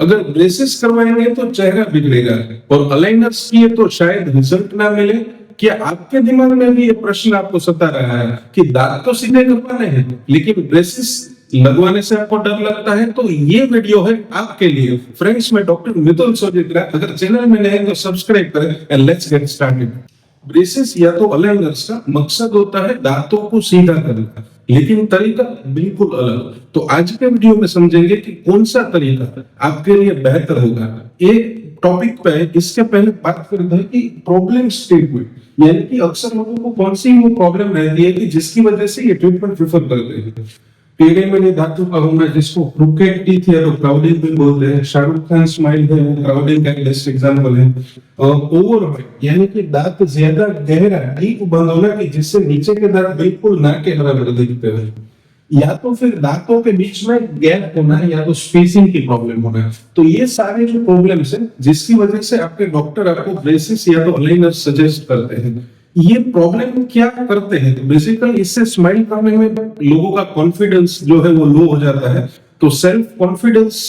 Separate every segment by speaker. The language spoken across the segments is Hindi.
Speaker 1: अगर ब्रेसेस करवाएंगे तो चेहरा बिगड़ेगा और अलाइनर्स किए तो शायद रिजल्ट ना मिले। क्या आपके दिमाग में भी ये प्रश्न आपको सता रहा है कि दांत तो सीधे करवाने हैं लेकिन ब्रेसेस लगवाने से आपको डर लगता है? तो ये वीडियो है आपके लिए। फ्रेंड्स, मैं डॉक्टर मितुल सोजित्रा। अगर चैनल में नए हैं तो सब्सक्राइब करें and let's get started. Braces या तो अलाइनर्स का मकसद होता है दांतों को सीधा करना, लेकिन तरीका बिल्कुल अलग। तो आज के वीडियो में समझेंगे कि कौन सा तरीका आपके लिए बेहतर होगा। एक टॉपिक पे इसके पहले बात करते हैं कि प्रॉब्लम स्टेटमेंट, यानी कि अक्सर लोगों को कौन सी वो प्रॉब्लम रहती है कि जिसकी वजह से ये ट्रीटमेंट प्रेफर करते हैं। टेढ़े मेढ़े दांतों का होना, जिसको क्रोकेट टीथ है तो क्राउडिंग भी बोलते हैं। शाहरुख खान स्माइल है, वो क्राउडिंग का बेस्ट एग्जांपल है। ओवरवेट, यानी कि दांत ज्यादा गहरा डीप बंद होना कि जिससे नीचे के दांत बिल्कुल ना के बराबर दिखते हैं। या तो फिर दांतों के बीच में गैप होना है, या तो स्पेसिंग की प्रॉब्लम होना है। तो ये सारे जो प्रॉब्लम्स हैं जिसकी वजह से आपके डॉक्टर आपको ब्रेसेस या तो अलाइनर सजेस्ट करते हैं। ये प्रॉब्लम क्या करते हैं? तो बेसिकली इससे स्माइल करने में लोगों का कॉन्फिडेंस जो है वो लो हो जाता है। तो सेल्फ कॉन्फिडेंस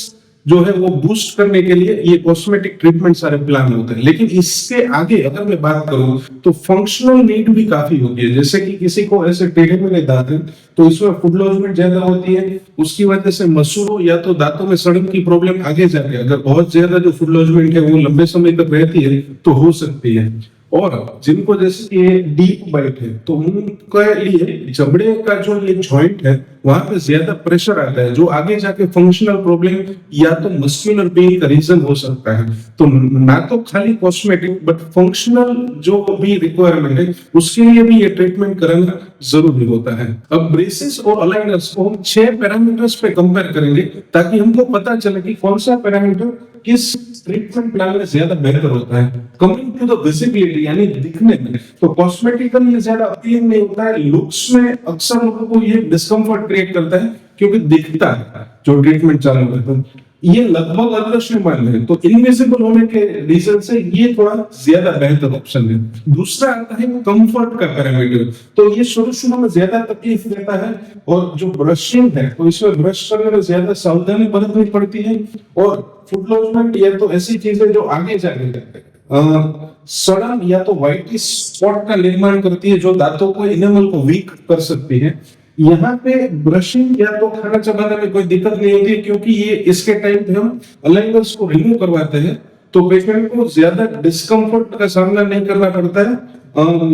Speaker 1: जो है वो बूस्ट करने के लिए ये कॉस्मेटिक ट्रीटमेंट सारे प्लान होते हैं। लेकिन इसके आगे अगर मैं बात करूं तो फंक्शनल नीड भी काफी होती है। जैसे कि किसी को ऐसे टेढ़े मेढ़े दांत हैं तो इसमें फूड लॉजमेंट ज्यादा होती है, उसकी वजह से मसूड़ों या तो दांतों में सड़न की प्रॉब्लम आगे जाके, अगर बहुत ज्यादा जो फूड लॉजमेंट है वो लंबे समय तक रहती है तो हो सकती है। और जिनको जैसे कि डीप बाइट है तो उनके लिए जबड़े का जो ये जॉइंट है वहां पे ज्यादा प्रेशर आता है, जो आगे जाके फंक्शनल प्रॉब्लम या तो मस्कुलर पेन का रीजन हो सकता है। तो ना तो खाली कॉस्मेटिक बट फंक्शनल जो भी रिक्वायरमेंट है उसके लिए भी ये ट्रीटमेंट कराना जरूरी होता है। अब ब्रेसेस और अलाइनर्स को हम 6 पैरामीटर्स पे कंपेयर करेंगे ताकि हमको पता चले कि कौन सा पैरामीटर किस ट्रीटमेंट प्लान में ज्यादा बेहतर होता है। कमिंग टू द विजिबिलिटी, यानी दिखने में, तो कॉस्मेटिकल ये ज्यादा अपीलिंग नहीं होता है। लुक्स में अक्सर लोगों को ये डिस्कम्फर्ट क्रिएट करता है क्योंकि दिखता है जो ट्रीटमेंट चालू करता है ये लगभग अदृश्यमान है। तो इनविजिबल होने के रीजन से ये थोड़ा ज्यादा बेहतर ऑप्शन है। दूसरा आता है कंफर्ट का पैरामीटर। तो ये शुरू में ज्यादा तकलीफ देता है और जो ब्रशिंग है तो इसमें ब्रश करने में ज्यादा सावधानी बरतनी पड़ती है। और फूड लॉजमेंट या तो ऐसी चीजें जो आगे जाके सड़न या तो व्हाइट स्पॉट का निर्माण करती है जो दांतों को इनेमल को वीक कर सकती है। यहाँ पे ब्रशिंग या तो खाना चबाने में कोई दिक्कत नहीं होती क्योंकि ये इसके टाइम पे हम अलाइनर्स को रिमूव करवाते हैं तो पेशेंट को ज्यादा डिस्कम्फर्ट का सामना नहीं करना पड़ता है।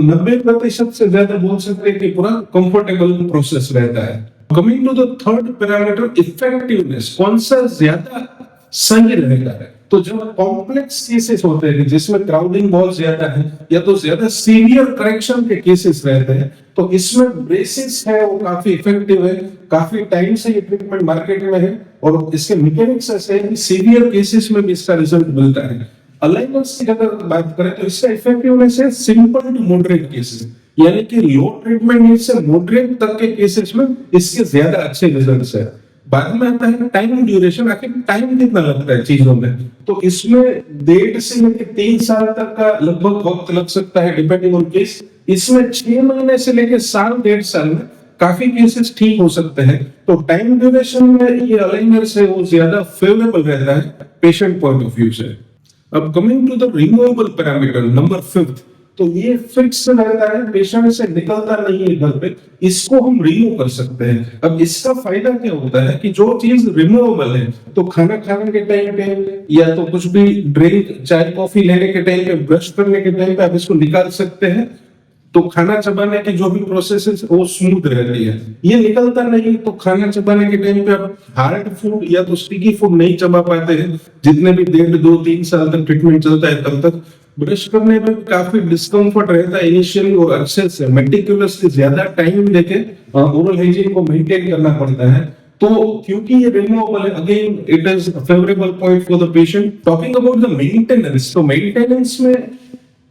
Speaker 1: 90% से ज्यादा बोल सकते हैं कि पूरा कंफर्टेबल प्रोसेस रहता है। Coming to the third parameter, effectiveness, कौन सा ज्यादा सही रहेगा। तो जब कॉम्प्लेक्स केसेस होते हैं जिसमें क्राउडिंग बहुत ज्यादा है या तो ज्यादा सीवियर करेक्शन के केसेस रहते हैं तो इसमें ब्रेसेस है वो काफी इफेक्टिव है। काफी टाइम से ये ट्रीटमेंट मार्केट में है और इसके मैकेनिक्स ऐसे हैं कि सीवियर केसेस में भी इसका रिजल्ट मिलता है। अलाइनर्स की अगर बात करें तो इसका इफेक्टिवनेस है सिंपल टू मॉडरेट केसेस, यानी कि लो ट्रीटमेंट नीड से मॉडरेट तक के केसेस में इसके ज्यादा अच्छे रिजल्ट्स है। बाद में आता है टाइम ड्यूरेशन, आखिर टाइम कितना लगता है चीजों में। तो इसमें 1.5 से लेकर 3 साल तक का लगभग वक्त लग सकता है डिपेंडिंग ऑन केस। इसमें 6 महीने से लेकर साल 1.5 साल में काफी केसेस ठीक हो सकते हैं। तो टाइम ड्यूरेशन में ये अलाइनर से वो ज्यादा फेवरेबल रहता है पेशेंट पॉइंट ऑफ व्यू से। अब coming to the removable parameter number 5, तो ये फिक्स रहता है, पेशेंट से निकलता नहीं है घर पे, इसको हम रिमूव कर सकते हैं। अब इसका फायदा क्या होता है कि जो चीज रिमूवेबल है तो खाना खाने के टाइम पे या तो कुछ भी ड्रिंक चाय कॉफी लेने के टाइम पे, ब्रश करने के टाइम पे आप इसको निकाल सकते हैं। तो खाना चबाने की जो भी प्रोसेस है वो स्मूथ रहती है। ये निकलता नहीं तो खाना चबाने के टाइम पे आप हार्ड फूड या तो स्टिकी फूड नहीं चबा पाते हैं। जितने भी 1.5, 2, 3 साल तक ट्रीटमेंट चलता है तब तक ब्रश करने में काफी डिस्कम्फर्ट रहता है इनिशियली और अच्छे से मेटिकुलसली ज्यादा टाइम देके ओरल हाइजीन को मेंटेन करना पड़ता है। तो क्योंकि ये रिमूवेबल है, again it is a favourable point for the patient. Talking about the maintenance, तो मेंटेनेंस में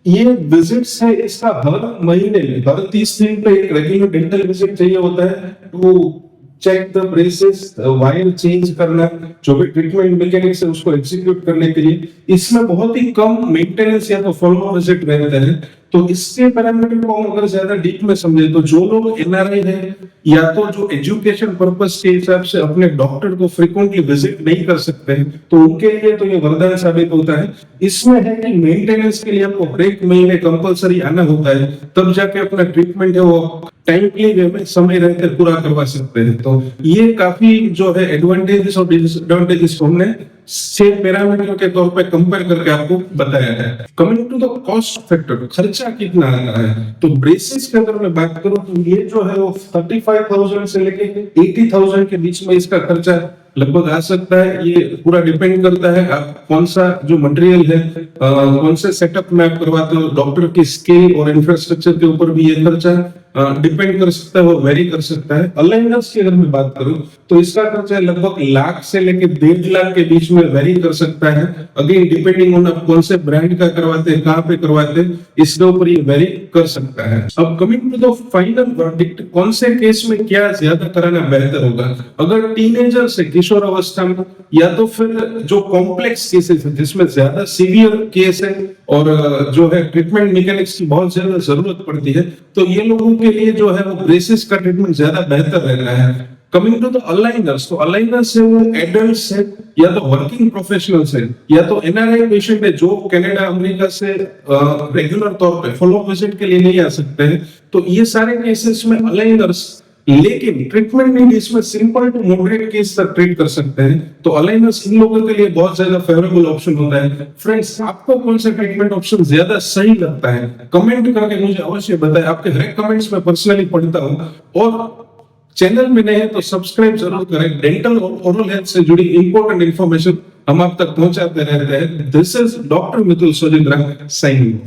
Speaker 1: ये विजिट्स है इसका हर महीने में हर 30 दिन पे एक रेगुलर डेंटल विजिट चाहिए होता है to check the braces, wire change करना, जो भी ट्रीटमेंट मैकेनिक्स है उसको एग्जीक्यूट करने के लिए। इसमें बहुत ही कम मेंटेनेंस या तो फॉलो विजिट रहते हैं। तो इसके पैरामीटर को हम अगर ज्यादा डीप में समझे तो जो लोग एनआरआई है या तो जो एजुकेशन पर्पस के हिसाब से अपने डॉक्टर को फ्रिक्वेंटली विजिट नहीं कर सकते हैं, तो उनके लिए तो ये वरदान साबित होता है। इसमें है कि मेंटेनेंस के लिए आपको हर एक महीने कंपलसरी आना होता है, तब जाके अपना ट्रीटमेंट है वो टाइमली वे में समय रहते पूरा करवा सकते हैं। तो ये काफी जो है एडवांटेजेस और डिसएडवांटेजेस हमने 6 पैरामीटर के तौर पे कंपेयर करके आपको बताया है। Coming to the cost factor, खर्चा कितना आता है, तो ब्रेसेस की अगर मैं बात करूं तो ये जो है वो 35,000 से लेके 80,000 के बीच में इसका खर्चा लगभग आ सकता है। ये पूरा डिपेंड करता है आप कौन सा जो मटेरियल है, कौन से सेटअप में आप करवाते हो, डॉक्टर की स्किल और इंफ्रास्ट्रक्चर के ऊपर भी ये खर्चा डिपेंड कर सकता है, वो वेरी कर सकता है। अलाइनर्स की अगर मैं बात करूं तो इसका खर्चा लगभग लाख से लेके 1.5 लाख के बीच में वेरी कर सकता है। अगेन डिपेंडिंग ऑन आप कौन से ब्रांड का करवाते हैं, कहां पे करवाते हैं, इसके ऊपर ये वेरी कर सकता है। अब coming to the final verdict, कौन से केस में क्या ज्यादा कराना बेहतर होगा, अगर टीनेजर से किशोर अवस्था में या तो फिर जो कॉम्प्लेक्स केसेस है जिसमें ज्यादा सीवियर केस है और जो है ट्रीटमेंट मैकेनिक्स की बहुत ज्यादा जरूरत पड़ती है, तो ये लोगों के लिए जो है वो ब्रेसेस का ट्रीटमेंट ज्यादा बेहतर रहता है। कमिंग टू द अलाइनर्स, तो अलाइनर्स है वो एडल्ट्स है या तो वर्किंग प्रोफेशनल्स है या तो एनआरआई पेशेंट है जो कनाडा अमेरिका से रेगुलर तौर पे फॉलोअप विजिट के लिए नहीं आ सकते हैं, तो ये सारे केसेस में अलाइनर्स, लेकिन ट्रीटमेंट नीड इसमें सिंपल टू मॉडरेट केस तक ट्रीट कर सकते हैं, तो अलाइनर्स इन लोगों के लिए बहुत ज्यादा फेवरेबल ऑप्शन होता है। फ्रेंड्स, आपको कौन सा ट्रीटमेंट ऑप्शन ज्यादा सही लगता है, कमेंट करके मुझे अवश्य बताएं। आपके हर कमेंट्स में पर्सनली पढ़ता हूं, और चैनल में नए हैं तो सब्सक्राइब जरूर करें। डेंटल और ओरल हेल्थ से जुड़ी इंपॉर्टेंट इंफॉर्मेशन हम आप तक पहुंचाते रहते हैं। This is doctor Mitul Sojindra signing.